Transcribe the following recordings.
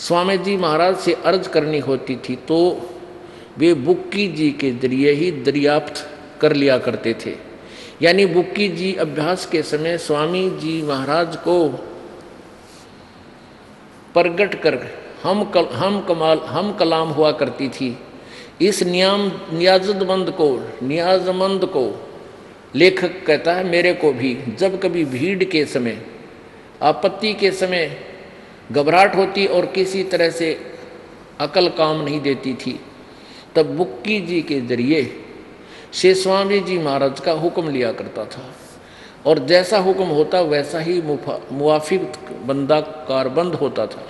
स्वामी जी महाराज से अर्ज करनी होती थी तो वे बुक्की जी के जरिए ही दरियाफ्त कर लिया करते थे। यानी बुक्की जी अभ्यास के समय स्वामी जी महाराज को प्रगट कर हम कलाम हुआ करती थी। इस नियाजमंद को लेखक कहता है मेरे को भी जब कभी भीड़ के समय, आपत्ति के समय घबराहट होती और किसी तरह से अकल काम नहीं देती थी, तब बुक्की जी के जरिए से स्वामी जी महाराज का हुक्म लिया करता था और जैसा हुक्म होता वैसा ही मुवाफिक बंदा कारबंद होता था।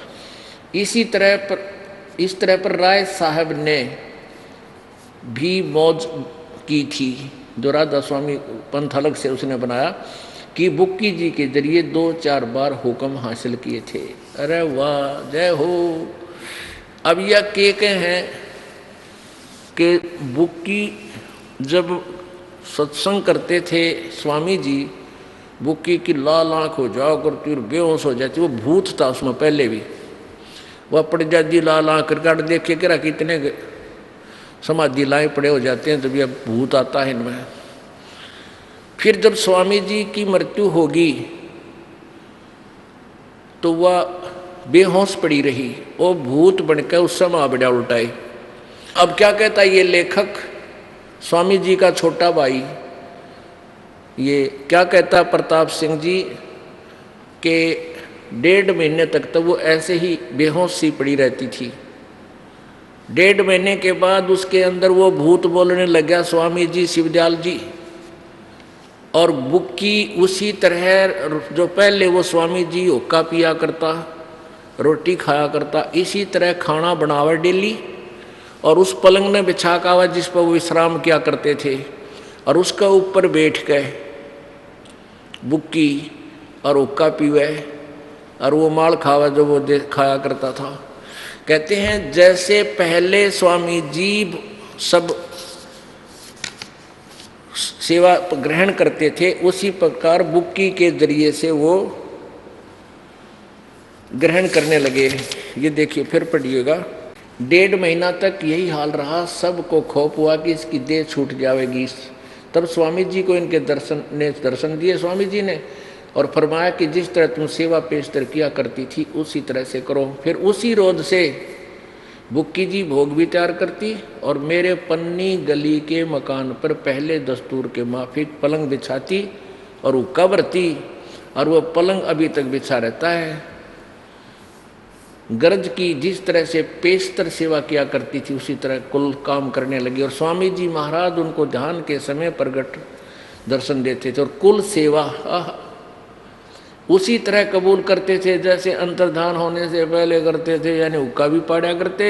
इस तरह पर राय साहब ने भी मौज की थी, जो राधा स्वामी पंथ अलग से उसने बनाया कि बुक्की जी के जरिए 2-4 बार हुक्म हासिल किए थे। अरे वाह, जय हो। अब यह के हैं कि बुक्की जब सत्संग करते थे स्वामी जी, बुक्की की लाल आँख हो जाओ करती और बेहोश हो जाती। वो भूत था उसमें पहले भी, वह पड़ जाती लाल आँख काट देखे कि कितने समाधि लाए पड़े हो जाते हैं, तभी अब भूत आता है इनमें। फिर जब स्वामी जी की मृत्यु होगी तो वह बेहोश पड़ी रही, वो भूत बनकर उस समय आ बढ़िया उल्टाए। अब क्या कहता है ये लेखक, स्वामी जी का छोटा भाई, ये क्या कहता प्रताप सिंह जी के 1.5 महीने तक तो वो ऐसे ही बेहोश सी पड़ी रहती थी। 1.5 महीने के बाद उसके अंदर वो भूत बोलने लग गया, स्वामी जी, शिवदयाल जी। और बुक्की उसी तरह जो पहले वो स्वामी जी हुक्का पिया करता, रोटी खाया करता, इसी तरह खाना बनावा डेली और उस पलंग में बिछा का हुआ जिस पर वो विश्राम किया करते थे और उसका ऊपर बैठ गए बुक्की और हुक्का पीवे और वो माल खावा जो वो खाया करता था। कहते हैं जैसे पहले स्वामी जी सब सेवा ग्रहण करते थे उसी प्रकार बुक्की के जरिए से वो ग्रहण करने लगे। ये देखिए फिर पढ़िएगा। 1.5 महीना तक यही हाल रहा, सबको खौफ हुआ कि इसकी देह छूट जाएगी। तब स्वामी जी को इनके दर्शन दिए स्वामी जी ने और फरमाया कि जिस तरह तुम सेवा पेशतर किया करती थी उसी तरह से करो। फिर उसी रोज से बुक्की जी भोग भी तैयार करती और मेरे पन्नी गली के मकान पर पहले दस्तूर के माफिक पलंग बिछाती और वो कब्रती और वो पलंग अभी तक बिछा रहता है। गरज की जिस तरह से पेशतर सेवा किया करती थी उसी तरह कुल काम करने लगी और स्वामी जी महाराज उनको ध्यान के समय प्रगट दर्शन देते थे और कुल सेवा उसी तरह कबूल करते थे जैसे अंतर्धान होने से पहले करते थे। यानी हुक्का भी पाड़ा करते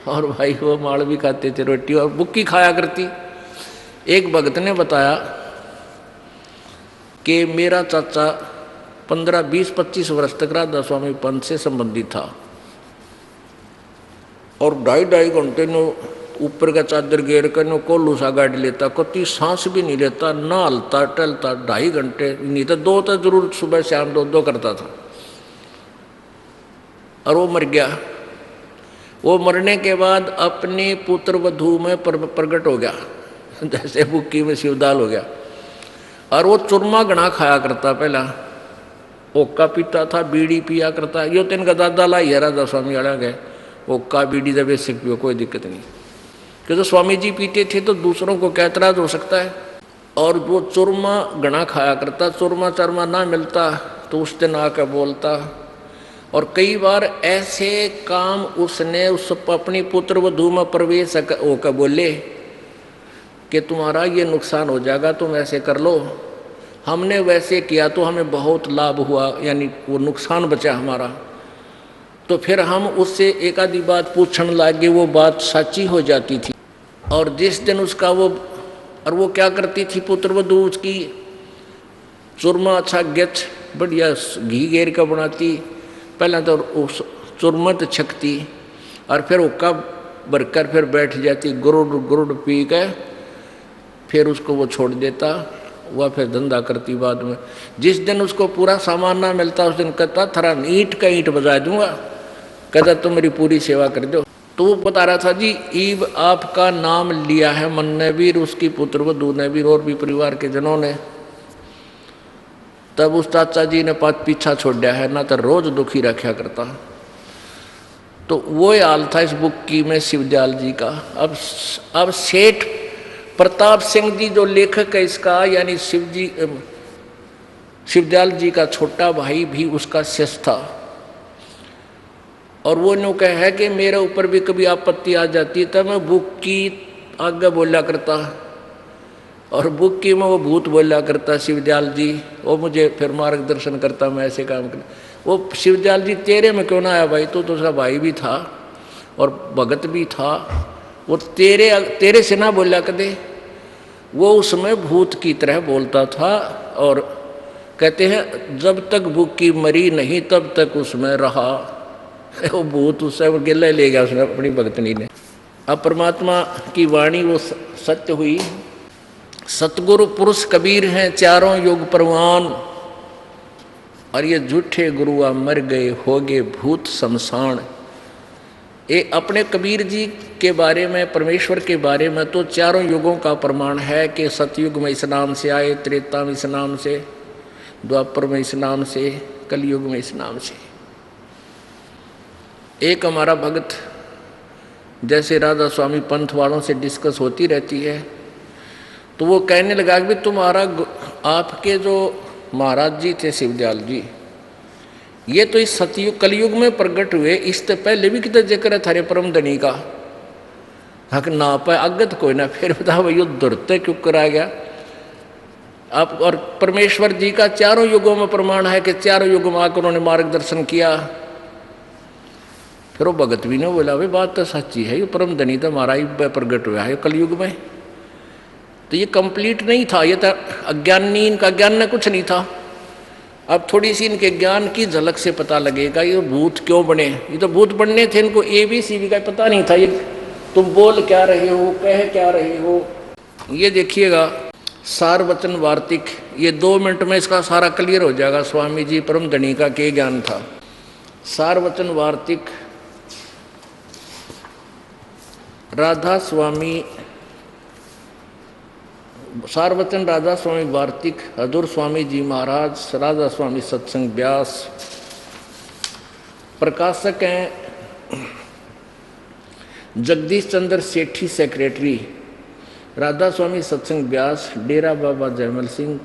और भाई वो माड़ भी खाते थे, रोटी और बुक्की खाया करती। एक भगत ने बताया कि मेरा चाचा 15, 20, 25 वर्ष तक राधा स्वामी पंथ से संबंधित था और 2.5 घंटे ने ऊपर का चादर घेर कर नो कोल्लू सा गाड़ी लेता, कति सांस भी नहीं लेता, ना हलता टलता, 2.5 घंटे नहीं तो 2 तो जरूर सुबह शाम 2 करता था और वो मर गया। वो मरने के बाद अपने पुत्र वधू में प्रकट हो गया जैसे बुक्की में शिवदाल हो गया और वो चूरमा गणा खाया करता, पहला ओक्का पीता था, बीड़ी पिया करता। यो तीन का दादा लाई है राधा स्वामी वाला गए, ओक्का बीड़ी जब बेसिक पियो कोई दिक्कत नहीं, क्योंकि तो स्वामी जी पीते थे तो दूसरों को क्या एतराज हो सकता है। और वो चूरमा गणा खाया करता, चूरमा चरमा ना मिलता तो उस दिन आकर बोलता। और कई बार ऐसे काम उसने उस अपनी पुत्र वधू में प्रवेश होकर बोले कि तुम्हारा ये नुकसान हो जाएगा, तुम ऐसे कर लो। हमने वैसे किया तो हमें बहुत लाभ हुआ, यानी वो नुकसान बचा हमारा। तो फिर हम उससे एक आधी बात पूछने लगे, वो बात सच्ची हो जाती थी। और जिस दिन उसका वो क्या करती थी पुत्र वधू, उसकी चूरमा अच्छा गच बढ़िया घी घेर का बनाती, पहले तो उस चूरमा तो छकती और फिर हुक्का भरकर फिर बैठ जाती, गुरुड़ गुरुड़ पी के फिर उसको वो छोड़ देता, वह फिर धंधा करती। बाद में जिस दिन उसको पूरा सामान ना मिलता उस दिन कहता थरा ईंट का ईंट बजा दूंगा, कहता तुम मेरी पूरी सेवा कर दो। तो वो बता रहा था जी ईब आपका नाम लिया है मन ने भी, उसकी पुत्र वधू ने भी, और भी परिवार के जनों ने। तब उस चाचा जी ने पीछा छोड़ा है ना, तो रोज दुखी रखा करता। तो वो हाल था इस बुक की में शिवदयाल जी का। अब सेठ प्रताप सिंह जी जो लेखक है इसका, यानी शिवदयाल जी का छोटा भाई भी उसका शिष्य था। और वो नो कह है कि मेरे ऊपर भी कभी आपत्ति आ जाती है तब मैं बुक की आगे बोला करता, और बुक की में वो भूत बोला करता शिवदयाल जी, वो मुझे फिर मार्गदर्शन करता, मैं ऐसे काम कर। वो शिवदयाल जी तेरे में क्यों ना आया भाई, तू तो उसका भाई भी था और भगत भी था, वो तेरे से ना बोला कदे। वो उसमें भूत की तरह बोलता था। और कहते हैं जब तक बुक की मरी नहीं तब तक उसमें रहा। वो भूत उससे गिले ले गया उसने अपनी भगतनी ने। अब परमात्मा की वाणी वो सत्य हुई। सतगुरु पुरुष कबीर हैं चारों युग परवान, और ये झूठे गुरुआ मर गए हो गए भूत शमशान। ये अपने कबीर जी के बारे में, परमेश्वर के बारे में तो चारों युगों का प्रमाण है कि सतयुग में इस नाम से आए, त्रेता में इस नाम से, द्वापर में इस नाम से, कलयुग में इस नाम से। एक हमारा भगत, जैसे राधा स्वामी पंथ वालों से डिस्कस होती रहती है, तो वो कहने लगा कि तुम्हारा आपके जो महाराज जी थे शिवदयाल जी, ये तो इस सतयुग कलयुग में प्रकट हुए, इससे पहले भी कितना जिक्र है थारे परम धनी का। हक ना पाए अगत कोई ना, फिर बताओ युद्ध दुरते क्यों करा गया आप। और परमेश्वर जी का चारों युगों में प्रमाण है कि चारों युगों में आकर उन्होंने मार्गदर्शन किया। फिर वो भगत भी ने बोला भाई बात तो सच्ची है, ये परम धनी तो हमारा ही प्रकट हुआ है कलयुग में। तो ये कंप्लीट नहीं था, ये तो अज्ञानी, इनका ज्ञान में कुछ नहीं था। अब थोड़ी सी इनके ज्ञान की झलक से पता लगेगा ये भूत क्यों बने। ये तो भूत बनने थे, इनको ABCD का पता नहीं था। ये तुम बोल क्या रहे हो, कह क्या रहे हो। ये देखिएगा सार वचन वार्तिक, ये 2 मिनट में इसका सारा क्लियर हो जाएगा स्वामी जी परम धनी का क्या ज्ञान था। सार वचन वार्तिक राधा स्वामी, सारवचन राधा स्वामी वार्तिक, हजूर स्वामी जी महाराज, राधा स्वामी सत्संग व्यास। प्रकाशक हैं जगदीश चंद्र सेठी, सेक्रेटरी राधा स्वामी सत्संग व्यास, डेरा बाबा जयमल सिंह।